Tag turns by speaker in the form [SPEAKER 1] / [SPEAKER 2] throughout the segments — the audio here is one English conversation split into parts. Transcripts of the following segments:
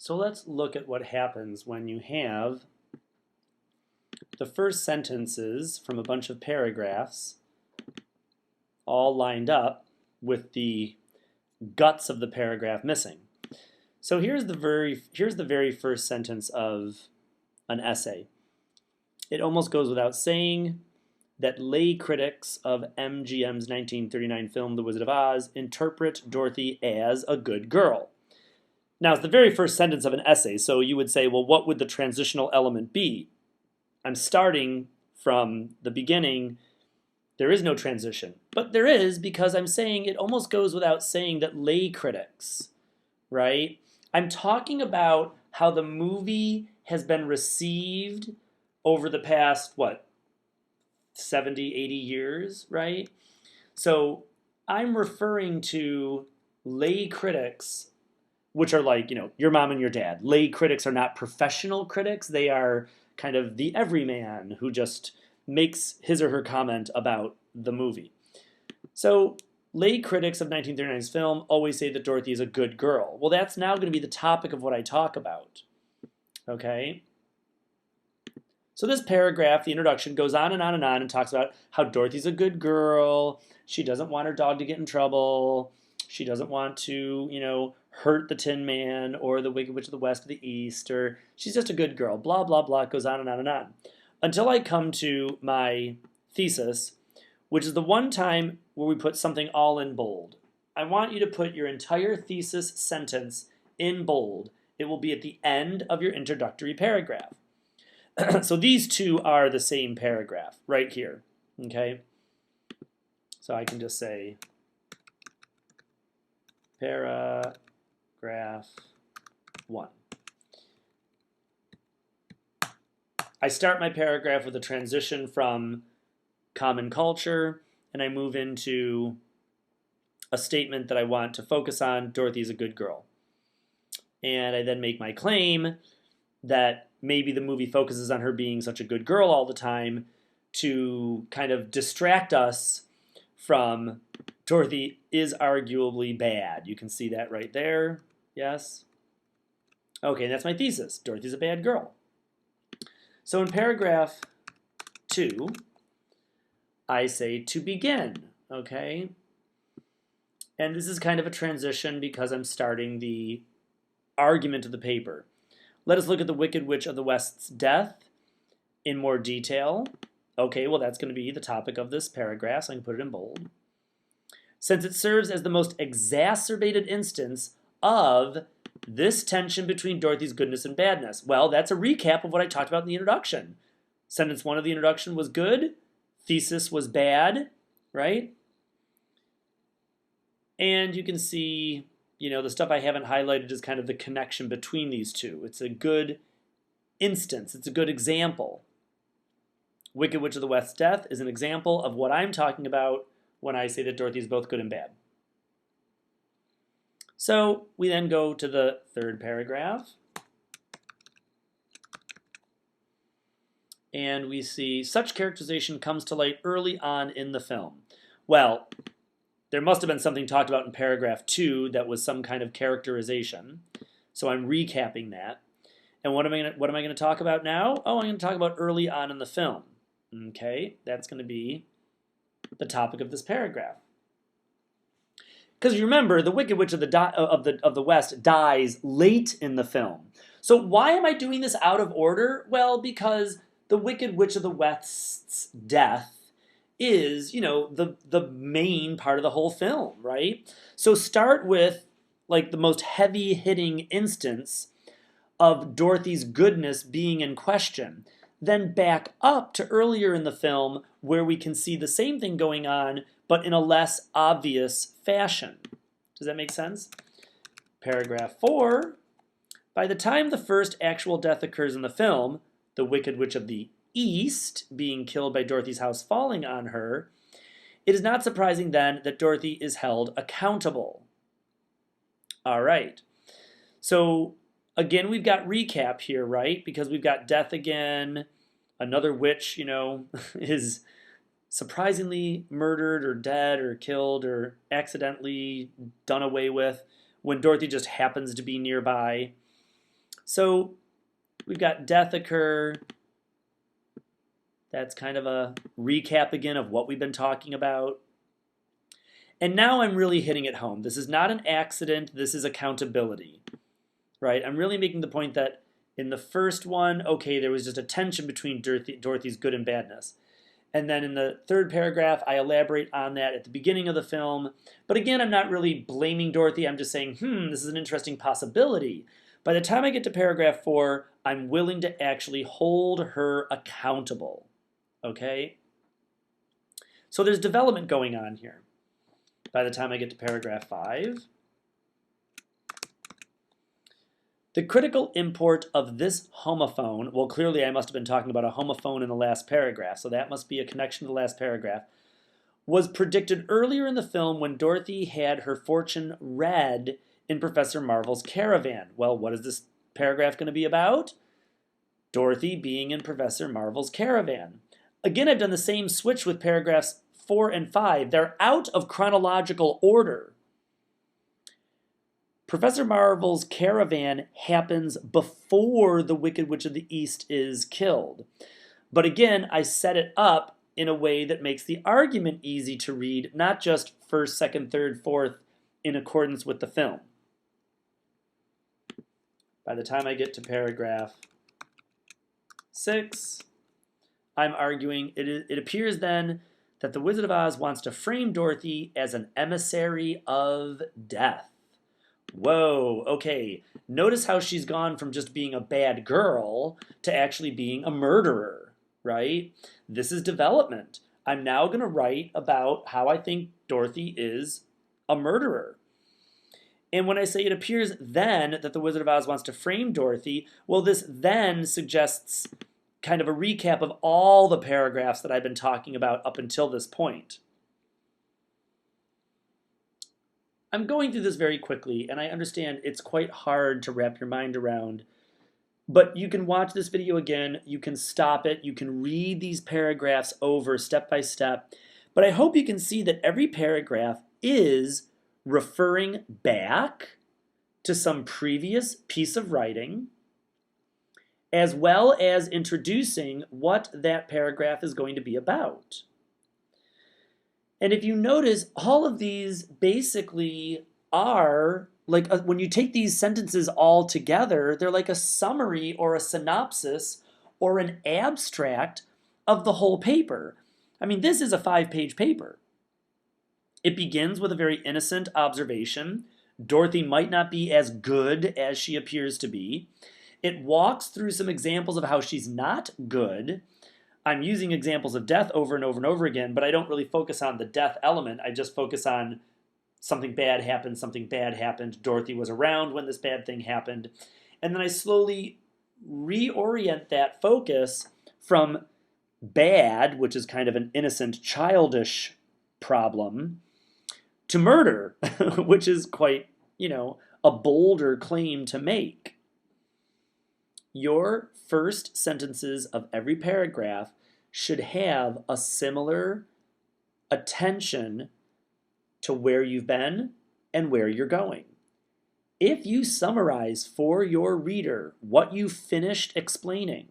[SPEAKER 1] So let's look at what happens when you have the first sentences from a bunch of paragraphs all lined up with the guts of the paragraph missing. So here's the very first sentence of an essay. It almost goes without saying that lay critics of MGM's 1939 film The Wizard of Oz interpret Dorothy as a good girl. Now, it's the very first sentence of an essay, so you would say, well, what would the transitional element be? I'm starting from the beginning. There is no transition. But there is, because I'm saying it almost goes without saying that lay critics, right? I'm talking about how the movie has been received over the past, 70, 80 years, right? So I'm referring to lay critics, which are like, your mom and your dad. Lay critics are not professional critics. They are kind of the everyman who just makes his or her comment about the movie. So lay critics of 1939's film always say that Dorothy is a good girl. Well, that's now going to be the topic of what I talk about. Okay? So this paragraph, the introduction, goes on and on and on and talks about how Dorothy's a good girl. She doesn't want her dog to get in trouble. She doesn't want to, hurt the Tin Man or the Wicked Witch of the West or the East, or she's just a good girl. Blah, blah, blah. It goes on and on and on. Until I come to my thesis, which is the one time where we put something all in bold. I want you to put your entire thesis sentence in bold. It will be at the end of your introductory paragraph. So these two are the same paragraph right here. Okay? So I can just say paragraph 1. I start my paragraph with a transition from common culture, and I move into a statement that I want to focus on. Dorothy's a good girl. And I then make my claim that maybe the movie focuses on her being such a good girl all the time to kind of distract us from Dorothy is arguably bad. You can see that right there. Yes? Okay, that's my thesis. Dorothy's a bad girl. So in paragraph 2, I say to begin, okay? And this is kind of a transition because I'm starting the argument of the paper. Let us look at the Wicked Witch of the West's death in more detail. Okay, well, that's going to be the topic of this paragraph, so I can put it in bold. Since it serves as the most exacerbated instance of this tension between Dorothy's goodness and badness. Well, that's a recap of what I talked about in the introduction. Sentence 1 of the introduction was good. Thesis was bad, right? And you can see, the stuff I haven't highlighted is kind of the connection between these two. It's a good instance. It's a good example. Wicked Witch of the West's death is an example of what I'm talking about when I say that Dorothy is both good and bad. So we then go to the third paragraph. And we see such characterization comes to light early on in the film. Well, there must have been something talked about in paragraph 2 that was some kind of characterization. So I'm recapping that. And what am I going to talk about now? Oh, I'm going to talk about early on in the film. Okay, that's going to be the topic of this paragraph. Because you remember, the Wicked Witch of the West dies late in the film. So why am I doing this out of order? Well, because the Wicked Witch of the West's death is, the main part of the whole film, right? So start with like the most heavy-hitting instance of Dorothy's goodness being in question. Then back up to earlier in the film where we can see the same thing going on, but in a less obvious fashion. Does that make sense? Paragraph 4. By the time the first actual death occurs in the film, the Wicked Witch of the East being killed by Dorothy's house falling on her, it is not surprising then that Dorothy is held accountable. All right. So again, we've got recap here, right? Because we've got death again. Another witch, is surprisingly murdered or dead or killed or accidentally done away with when Dorothy just happens to be nearby. So we've got death occur. That's kind of a recap again of what we've been talking about. And now I'm really hitting it home. This is not an accident. This is accountability, right? I'm really making the point that in the first one, okay, there was just a tension between Dorothy's good and badness. And then in the third paragraph, I elaborate on that at the beginning of the film. But again, I'm not really blaming Dorothy. I'm just saying, this is an interesting possibility. By the time I get to paragraph 4, I'm willing to actually hold her accountable. Okay? So there's development going on here. By the time I get to paragraph 5, the critical import of this homophone, well, clearly I must have been talking about a homophone in the last paragraph, so that must be a connection to the last paragraph, was predicted earlier in the film when Dorothy had her fortune read in Professor Marvel's caravan. Well, what is this paragraph going to be about? Dorothy being in Professor Marvel's caravan. Again, I've done the same switch with paragraphs 4 and 5. They're out of chronological order. Professor Marvel's caravan happens before the Wicked Witch of the East is killed. But again, I set it up in a way that makes the argument easy to read, not just first, second, third, fourth, in accordance with the film. By the time I get to paragraph 6, I'm arguing it appears then that the Wizard of Oz wants to frame Dorothy as an emissary of death. Whoa, okay. Notice how she's gone from just being a bad girl to actually being a murderer, right? This is development. I'm now going to write about how I think Dorothy is a murderer. And when I say it appears then that the Wizard of Oz wants to frame Dorothy, well, this then suggests kind of a recap of all the paragraphs that I've been talking about up until this point. I'm going through this very quickly, and I understand it's quite hard to wrap your mind around, but you can watch this video again, you can stop it, you can read these paragraphs over step by step, but I hope you can see that every paragraph is referring back to some previous piece of writing, as well as introducing what that paragraph is going to be about. And if you notice, all of these basically are, like when you take these sentences all together, they're like a summary or a synopsis or an abstract of the whole paper. I mean, this is a 5-page paper. It begins with a very innocent observation. Dorothy might not be as good as she appears to be. It walks through some examples of how she's not good. I'm using examples of death over and over and over again, but I don't really focus on the death element. I just focus on something bad happened, Dorothy was around when this bad thing happened. And then I slowly reorient that focus from bad, which is kind of an innocent, childish problem, to murder, which is quite, a bolder claim to make. Your first sentences of every paragraph should have a similar attention to where you've been and where you're going. If you summarize for your reader what you finished explaining,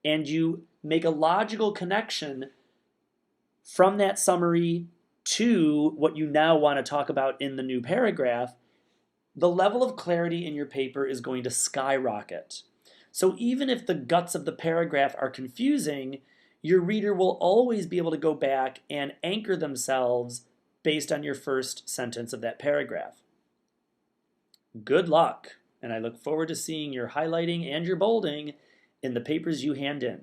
[SPEAKER 1] and you make a logical connection from that summary to what you now want to talk about in the new paragraph, the level of clarity in your paper is going to skyrocket. So even if the guts of the paragraph are confusing, your reader will always be able to go back and anchor themselves based on your first sentence of that paragraph. Good luck, and I look forward to seeing your highlighting and your bolding in the papers you hand in.